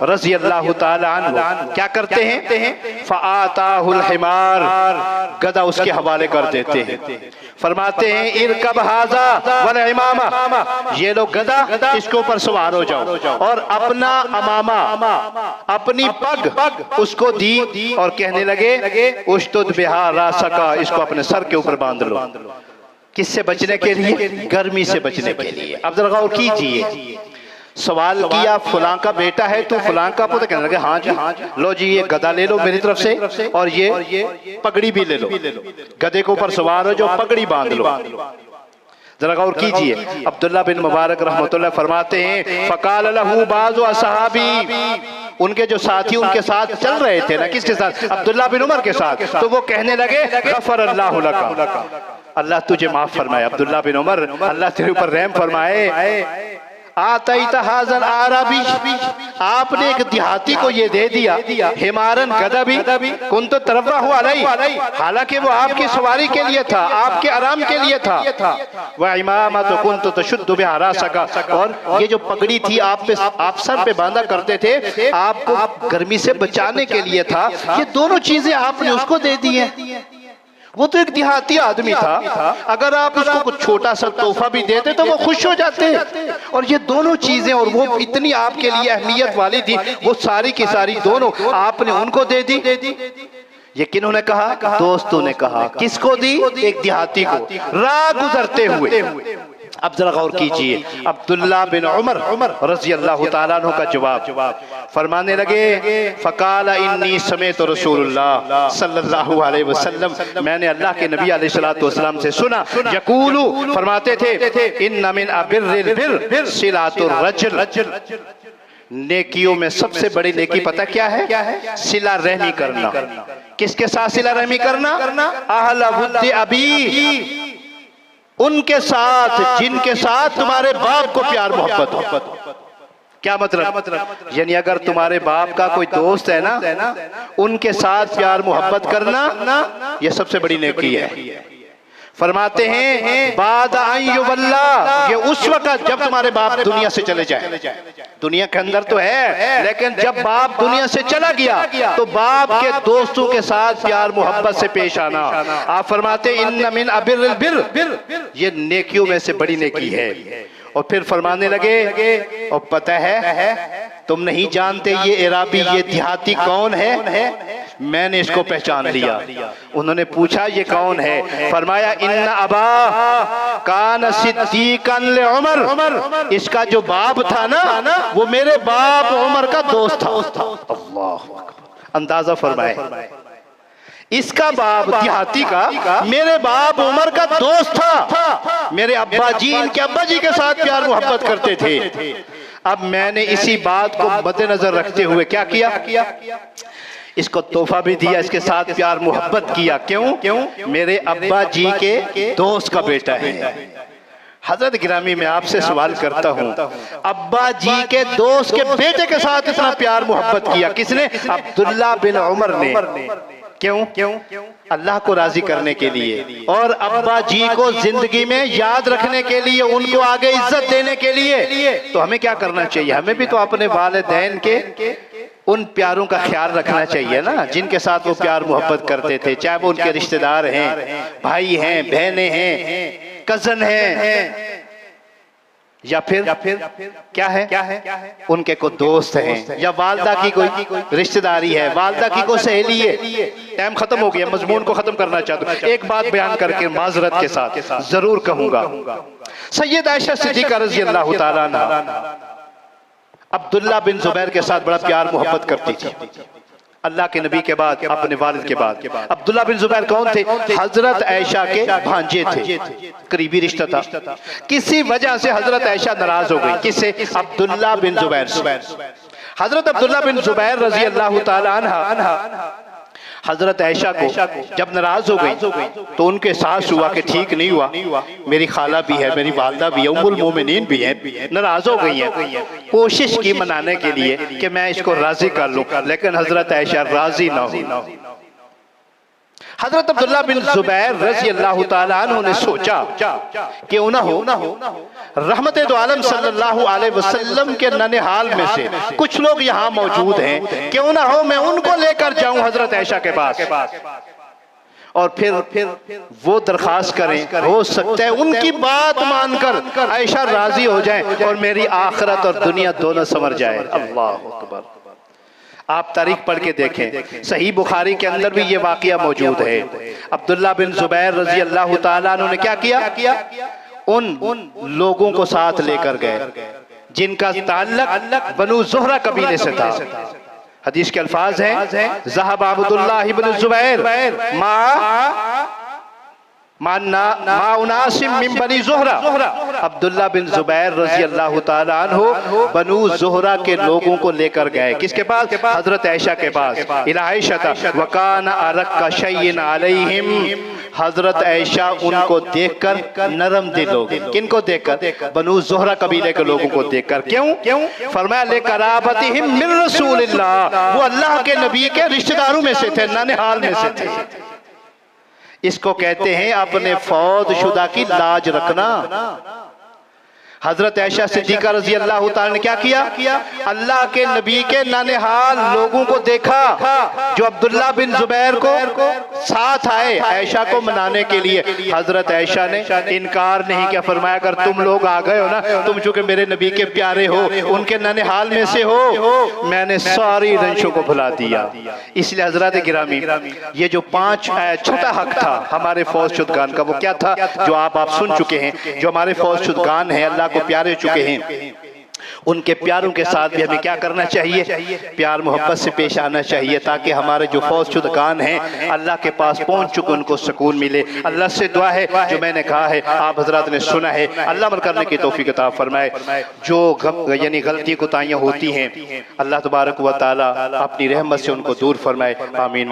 रज़ी अल्लाह ताला अन्हु क्या करते हैं? फ़आताहुल हिमार, गधा उसके हवाले कर देते हैं। फरमाते हैं इरकब हाज़ा वल इमामा, ये लो गधा, इसके ऊपर सवार हो जाओ और अपना अमामा, अपनी पग उसको दी और कहने लगे उश्तुद बिहा रासका, इसको अपने सर के ऊपर बांध लो। किससे बचने के लिए? गर्मी से बचने के लिए। अब जरा गौर कीजिए, सवाल किया फलां का बेटा है तो फलां का पुत्र, कहने लगे हाँ जी, लो जी ये गधा ले लो मेरी तरफ से और ये पगड़ी भी ले लो, गधे के ऊपर सवार हो जो पगड़ी बांध लो। जरा गौर कीजिए। अब्दुल्ला बिन मुबारक रहमतुल्लाह फरमाते हैं फ़क़ाल लहू बाज़ु असहाबी, उनके जो साथी उनके साथ चल रहे थे ना, किसके साथ? अब्दुल्ला बिन उमर के साथ। तो वो कहने लगे गफ़रल्लाहु लका, अल्लाह तुझे माफ फरमाए। अब्दुल्ला बिन उमर, अल्लाह तेरे ऊपर रहम फरमाए। आतईता हाज़ल आरबी, आपने एक देहाती को ये दे दिया। हिमारन गदबी कुंत तरफ़ाहु अलैहि, हालांकि वो आपकी सवारी के लिए था, आपके आराम के लिए था। वह इमामत कुंत तशुद्दु बिहा रासका, और ये जो पगड़ी थी आप सर पे बांधा करते थे, आपको गर्मी से बचाने के लिए था। ये दोनों चीजें आपने उसको दे दी हैं। वो तो एक देहाती आदमी था, अगर आप उसको कुछ छोटा सा तोहफा भी देते तो वो खुश हो जाते। और ये दोनों चीजें, और वो इतनी आपके लिए अहमियत वाली थी, वो सारी की सारी दोनों आपने उनको दे दी। ये किन्होंने कहा? दोस्तों ने कहा। किसको दी? एक देहाती को, राह गुजरते हुए। अब जरा गौर कीजिए, अब्दुल्ला बिन उमर रज़ी अल्लाह ताला अन्हु का जवाब फरमाने लगे, फ़क़ाल इन्नी समेअतु रसूलुल्लाह सल्लल्लाहु अलैहि वसल्लम, मैंने अल्लाह के नबी अलैहिस्सलातु वस्सलाम से सुना, यक़ूलु, फरमाते थे, इन्ना मिन अबिर्रिल बिर सिलातुर रजुल, नेकियों में सबसे बड़ी नेकी पता क्या है? सिला रहमी करना। किसके साथ सिला रहमी करना? अहल वुद्दि अबी, उनके साथ जिनके साथ तुम्हारे बाप को प्यार मोहब्बत हो। क्या मतलब? यानी अगर तुम्हारे बाप का कोई दोस्त है ना, उनके साथ प्यार मोहब्बत करना, यह सबसे बड़ी नेकी है। फरमाते हैं बाद अय्युबल्ला, ये उस वक्त जब तुम्हारे बाप दुनिया से चले जाए। दुनिया के अंदर तो है, लेकिन जब बाप दुनिया से चला गया तो बाप के दोस्तों के साथ प्यार मोहब्बत से पेश आना। आप फरमाते इन्ना मिन अबिर्रिल बिर, ये नेकियों में से बड़ी नेकी है। और फिर फरमाने लगे, और पता है तुम नहीं जानते ये इराबी, ये देहाती कौन है? मैंने इसको पहचान लिया। उन्होंने पूछा ये कौन है? फरमाया इन्ना अबा कान सिद्दीकन ले उमर, इसका जो बाप था ना, वो मेरे बाप उमर का दोस्त था। अल्लाह अकबर, अंदाजा फरमाए, इसका बाप देहाती का मेरे बाप उमर का दोस्त था। मेरे अब्बा जी इनके अब्बा जी के साथ प्यार मोहब्बत करते थे। अब मैंने इसी बात को मद्देनजर रखते हुए क्या किया? इसको तोहफा भी दिया, इसके साथ प्यार मोहब्बत किया। क्यों? मेरे अब्बा जी के दोस्त का बेटा है। हजरत गिरामी, मैं आपसे सवाल करता हूँ, अब्बा जी के दोस्त के बेटे के साथ इतना प्यार मोहब्बत किया किसने? अब्दुल्ला बिन उमर ने। क्यों? अल्लाह को राजी करने के लिए, और अब्बा जी को जिंदगी में याद रखने के लिए, उनको आगे इज्जत देने के लिए। तो हमें क्या करना चाहिए? हमें भी तो अपने वालिदैन के उन प्यारों का ख्याल रखना चाहिए ना, जिनके साथ वो प्यार मोहब्बत करते थे, चाहे वो उनके रिश्तेदार हैं, भाई हैं, बहनें हैं, कजन हैं, या फिर क्या है? उनके को दोस्त हैं, या वालदा की कोई रिश्तेदारी है, वालदा की कोई सहेली है। टाइम खत्म हो गया, मजमून को खत्म करना चाहता हूँ। एक बात बयान करके माजरत के साथ जरूर कहूंगा। सैयद आयशा सिद्दीका रज़ी अल्लाह ताला अन्हा अब्दुल्ला बिन जुबैर के साथ बड़ा प्यार मोहब्बत करती थी। अल्लाह के नबी के बाद, अपने वालिद के बाद। अब्दुल्ला बिन जुबैर कौन थे? हजरत आयशा के भांजे थे, करीबी रिश्ता था। किसी वजह से हजरत आयशा नाराज हो गई। किससे? अब्दुल्ला बिन जुबैर से। हजरत अब्दुल्ला बिन जुबैर रज़ी अल्लाह ताला अन्हा हजरत आयशा को जब नाराज हो गई तो उनके सास हुआ कि ठीक नहीं हुआ, मेरी खाला भी है, मेरी वालदा भी है, उम्मुल मोमिनीन भी है, नाराज हो गई है। कोशिश की मनाने के लिए कि मैं इसको राजी कर लूं, लेकिन हजरत आयशा राजी ना हो। हजरत अब्दुल्ला बिन जुबैर रज़ी अल्लाह ताला अन्हु ने सोचा कि ना हो रहमत दो आलम सल्लल्लाहु अलैहि वसल्लम के ननिहाल में से कुछ लोग यहाँ मौजूद हैं, क्यों ना हो मैं उनको लेकर जाऊं हजरत आयशा के पास, और फिर वो दरखास्त करें, हो सकता है उनकी बात मानकर आयशा राजी हो जाए और मेरी आखिरत और दुनिया दोनों संवर जाए। अल्लाह अकबर। आप तारीख पढ़ के देखें, सही बुखारी के अंदर भी ये वाकया मौजूद है। अब्दुल्ला बिन जुबैर रज़ी अल्लाह ताला अन्हु ने क्या किया? उन लोगों को साथ लेकर गए जिनका ताल्लुक बनु ज़ुहरा कबीले से था। हदीस के अल्फाज हैं, ज़हब अब्दुल्लाह इब्न जुबैर मा माउनासिम मिन बनी ज़ुहरा, अब्दुल्ला बिन ज़ुबैर रज़ी अल्लाह ताला अन्हु बनु ज़ुहरा के लोगों को लेकर गए। किसके पास? हजरत आयशा के पास। इला आयशा वकान अरक्का शय्इन अलैहिम, हजरत आयशा उनको देखकर नरम दिल हो गई। किनको देखकर? बनु ज़ुहरा कबीले के लोगों को देखकर। क्यों? फरमाया लिक़राबतिहिम मिन रसूलिल्लाह, वो अल्लाह के नबी के रिश्तेदारों में से थे, ननिहाल में से थे। इसको कहते हैं अपने फौज शुदा की लाज रखना। हजरत आयशा सिद्दीका रजी अल्लाह ताला ने क्या किया? अल्लाह के नबी के नानेहाल लोगों को देखा जो अब्दुल्ला बिन जुबैर को साथ आए आयशा को मनाने के लिए। हजरत आयशा ने इनकार नहीं किया, फरमाया अगर तुम लोग आ गए हो ना, तुम चूंकि मेरे नबी के प्यारे हो, उनके नानेहाल में से हो, मैंने सारी रंशों को भुला दिया। इसलिए हजरत गिरामी, ये जो 5 छठा हक था हमारे फौज शुदगान का, वो क्या था? जो आप सुन चुके हैं। जो हमारे फौज शुदगान है, अल्लाह को प्यारे हो चुके हैं, उनके प्यारों के साथ भी हमें क्या करना चाहिए? प्यार मोहब्बत से पेश आना चाहिए, ताकि हमारे जो फौज शुदगान हैं अल्लाह के पास पहुंच चुके उनको सुकून मिले। अल्लाह से दुआ है, जो मैंने कहा है आप हजरात ने सुना है, अल्लाह अमल करने की तौफीक अता फरमाए। जो यानी गलती कोताहियां होती हैं, अल्लाह तबारक व तआला अपनी रहमत से उनको दूर फरमाए। आमीन।